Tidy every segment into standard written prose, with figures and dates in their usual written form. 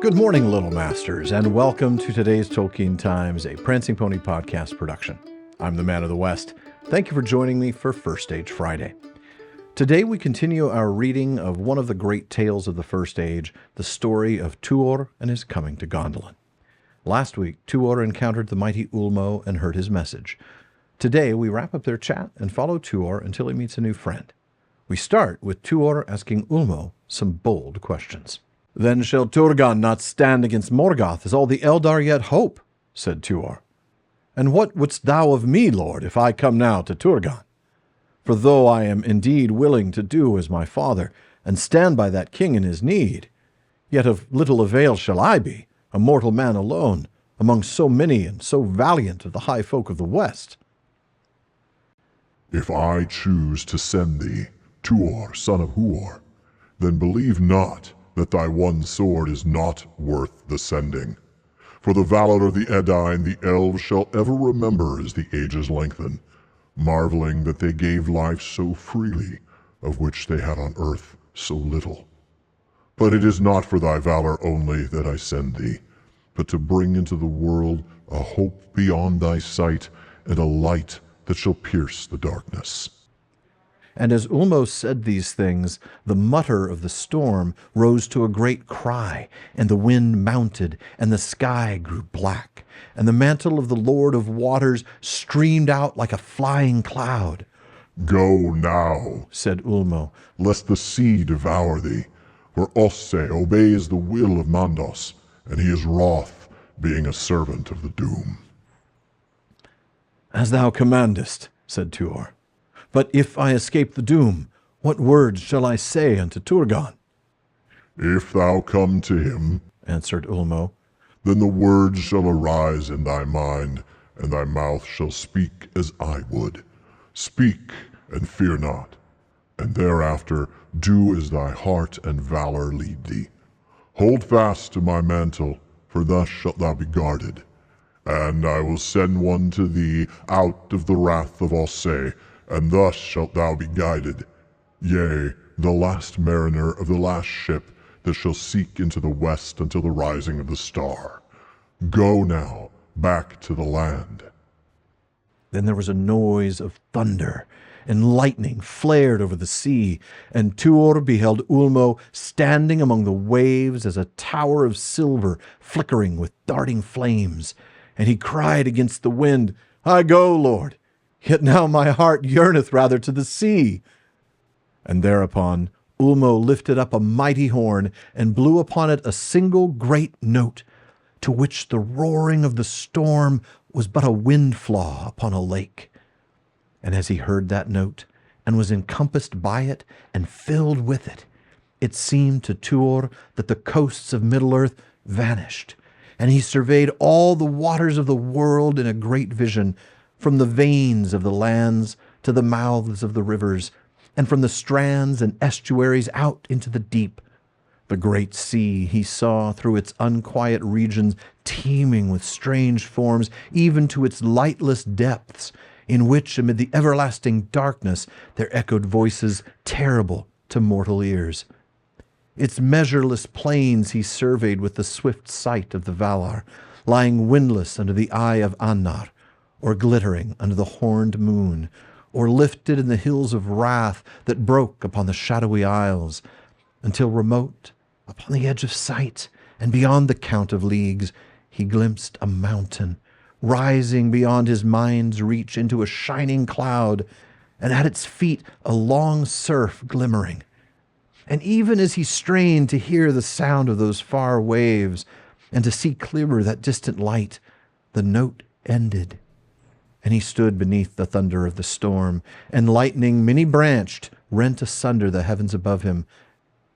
Good morning, Little Masters, and welcome to today's Tolkien Times, a Prancing Pony podcast production. I'm the Man of the West. Thank you for joining me for First Age Friday. Today we continue our reading of one of the great tales of the First Age, the story of Tuor and his coming to Gondolin. Last week, Tuor encountered the mighty Ulmo and heard his message. Today we wrap up their chat and follow Tuor until he meets a new friend. We start with Tuor asking Ulmo some bold questions. "Then shall Turgon not stand against Morgoth, as all the Eldar yet hope," said Tuor. "And what wouldst thou of me, lord, if I come now to Turgon? For though I am indeed willing to do as my father, and stand by that king in his need, yet of little avail shall I be, a mortal man alone, among so many and so valiant of the high folk of the West." "If I choose to send thee, Tuor, son of Huor, then believe not that thy one sword is not worth the sending. For the valor of the Edain the elves shall ever remember as the ages lengthen, marveling that they gave life so freely, of which they had on earth so little. But it is not for thy valor only that I send thee, but to bring into the world a hope beyond thy sight, and a light that shall pierce the darkness." And as Ulmo said these things, the mutter of the storm rose to a great cry, and the wind mounted, and the sky grew black, and the mantle of the Lord of Waters streamed out like a flying cloud. "Go now," said Ulmo, "lest the sea devour thee, for Osse obeys the will of Mandos, and he is wroth, being a servant of the doom." "As thou commandest," said Tuor. "But if I escape the doom, what words shall I say unto Turgon?" "If thou come to him," answered Ulmo, "then the words shall arise in thy mind, and thy mouth shall speak as I would. Speak, and fear not, and thereafter do as thy heart and valor lead thee. Hold fast to my mantle, for thus shalt thou be guarded. And I will send one to thee out of the wrath of Osse, and thus shalt thou be guided. Yea, the last mariner of the last ship that shall seek into the west until the rising of the star. Go now, back to the land." Then there was a noise of thunder, and lightning flared over the sea, and Tuor beheld Ulmo standing among the waves as a tower of silver flickering with darting flames. And he cried against the wind, "I go, Lord, yet now my heart yearneth rather to the sea." And thereupon Ulmo lifted up a mighty horn, and blew upon it a single great note, to which the roaring of the storm was but a windflaw upon a lake. And as he heard that note, and was encompassed by it, and filled with it, it seemed to Tuor that the coasts of Middle-earth vanished, and he surveyed all the waters of the world in a great vision, from the veins of the lands to the mouths of the rivers, and from the strands and estuaries out into the deep. The great sea he saw through its unquiet regions, teeming with strange forms, even to its lightless depths, in which, amid the everlasting darkness, there echoed voices terrible to mortal ears. Its measureless plains he surveyed with the swift sight of the Valar, lying windless under the eye of Annar, or glittering under the horned moon, or lifted in the hills of wrath that broke upon the shadowy isles, until remote, upon the edge of sight, and beyond the count of leagues, he glimpsed a mountain, rising beyond his mind's reach into a shining cloud, and at its feet a long surf glimmering. And even as he strained to hear the sound of those far waves, and to see clearer that distant light, the note ended. And he stood beneath the thunder of the storm, and lightning many-branched rent asunder the heavens above him.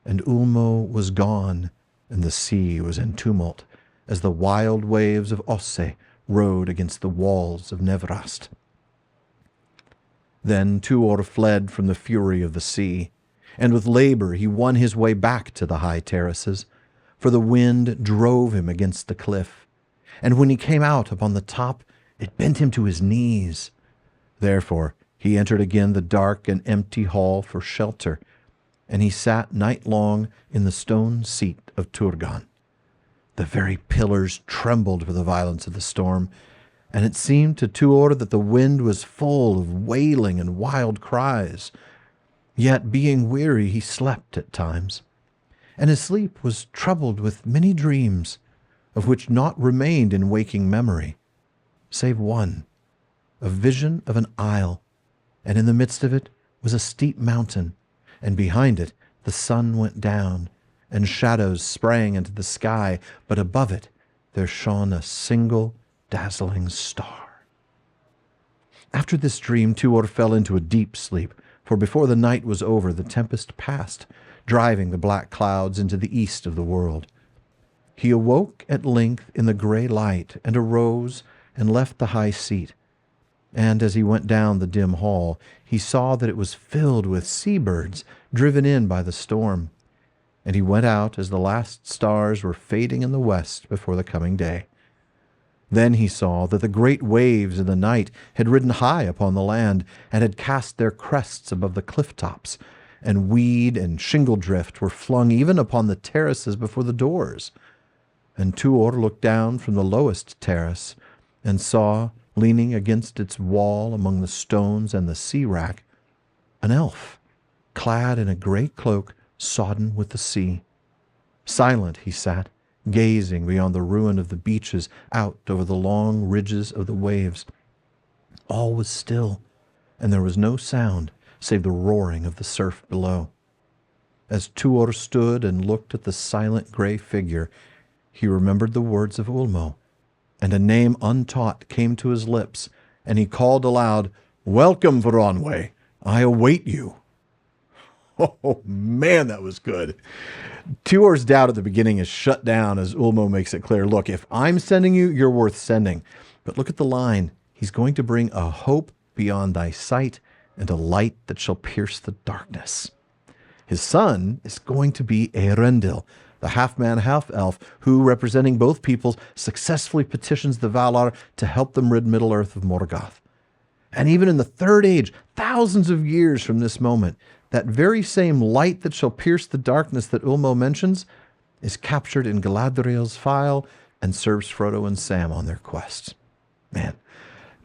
And Ulmo was gone, and the sea was in tumult, as the wild waves of Osse rode against the walls of Nevrast. Then Tuor fled from the fury of the sea, and with labor he won his way back to the high terraces, for the wind drove him against the cliff. And when he came out upon the top, it bent him to his knees. Therefore he entered again the dark and empty hall for shelter, and he sat night long in the stone seat of Turgon. The very pillars trembled with the violence of the storm, and it seemed to Tuor that the wind was full of wailing and wild cries. Yet, being weary, he slept at times, and his sleep was troubled with many dreams, of which naught remained in waking memory, save one, a vision of an isle, and in the midst of it was a steep mountain, and behind it the sun went down, and shadows sprang into the sky, but above it there shone a single dazzling star. After this dream, Tuor fell into a deep sleep, for before the night was over, the tempest passed, driving the black clouds into the east of the world. He awoke at length in the grey light, and arose and left the high seat. And as he went down the dim hall, he saw that it was filled with sea-birds driven in by the storm. And he went out as the last stars were fading in the west before the coming day. Then he saw that the great waves in the night had ridden high upon the land, and had cast their crests above the cliff tops, and weed and shingle drift were flung even upon the terraces before the doors. And Tuor looked down from the lowest terrace, and saw, leaning against its wall among the stones and the sea-wrack, an elf, clad in a great cloak sodden with the sea. Silent he sat, gazing beyond the ruin of the beaches out over the long ridges of the waves. All was still, and there was no sound save the roaring of the surf below. As Tuor stood and looked at the silent grey figure, he remembered the words of Ulmo, and a name untaught came to his lips, and he called aloud, "Welcome, Voronway! I await you." Oh, man, that was good. Tuor's doubt at the beginning is shut down as Ulmo makes it clear, look, if I'm sending you, you're worth sending. But look at the line. He's going to bring a hope beyond thy sight and a light that shall pierce the darkness. His son is going to be Eärendil, the half-man, half-elf, who, representing both peoples, successfully petitions the Valar to help them rid Middle-earth of Morgoth. And even in the Third Age, thousands of years from this moment, that very same light that shall pierce the darkness that Ulmo mentions is captured in Galadriel's file and serves Frodo and Sam on their quests. Man,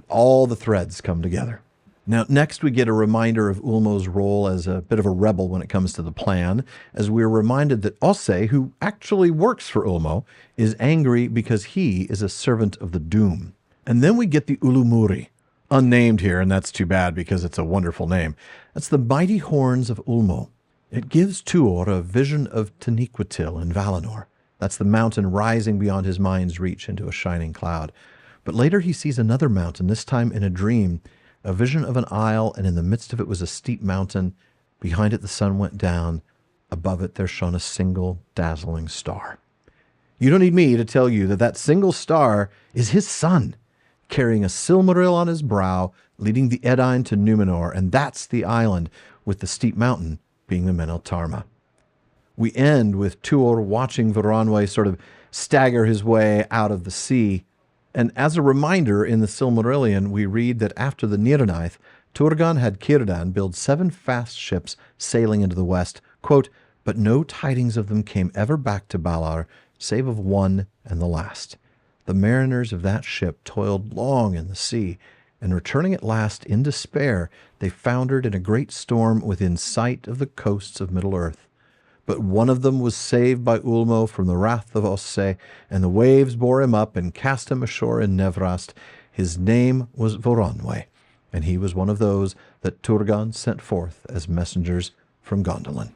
all the threads come together. Now, next we get a reminder of Ulmo's role as a bit of a rebel when it comes to the plan, as we're reminded that Osse, who actually works for Ulmo, is angry because he is a servant of the Doom. And then we get the Ulumuri, unnamed here, and that's too bad because it's a wonderful name. That's the mighty horns of Ulmo. It gives Tuor a vision of Taniquetil in Valinor. That's the mountain rising beyond his mind's reach into a shining cloud. But later he sees another mountain, this time in a dream, a vision of an isle, and in the midst of it was a steep mountain. Behind it the sun went down. Above it there shone a single dazzling star. You don't need me to tell you that that single star is his son, carrying a Silmaril on his brow, leading the Edain to Númenor, and that's the island, with the steep mountain being the Meneltarma. We end with Tuor watching Voronway sort of stagger his way out of the sea, and as a reminder, in the Silmarillion, we read that after the Nirnaeth, Turgon had Círdan build 7 fast ships sailing into the west, quote, but no tidings of them came ever back to Valar, save of one and the last. The mariners of that ship toiled long in the sea, and returning at last in despair, they foundered in a great storm within sight of the coasts of Middle-earth. But one of them was saved by Ulmo from the wrath of Osse, and the waves bore him up and cast him ashore in Nevrast. His name was Voronway, and he was one of those that Turgon sent forth as messengers from Gondolin.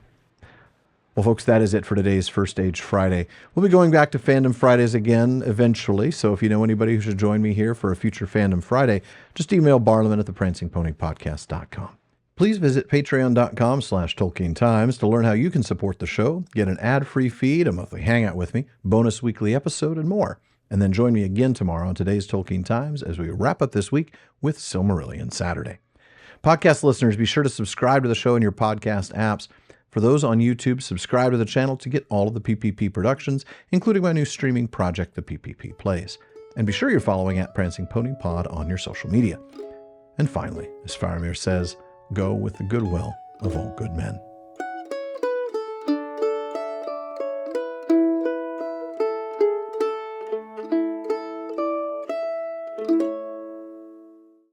Well, folks, that is it for today's First Age Friday. We'll be going back to Fandom Fridays again eventually, so if you know anybody who should join me here for a future Fandom Friday, just email Barliman at theprancingponypodcast.com. Please visit patreon.com/TolkienTimes to learn how you can support the show, get an ad-free feed, a monthly hangout with me, bonus weekly episode, and more. And then join me again tomorrow on today's Tolkien Times as we wrap up this week with Silmarillion Saturday. Podcast listeners, be sure to subscribe to the show in your podcast apps. For those on YouTube, subscribe to the channel to get all of the PPP productions, including my new streaming project, The PPP Plays. And be sure you're following at Prancing Pony Pod on your social media. And finally, as Faramir says, go with the goodwill of all good men.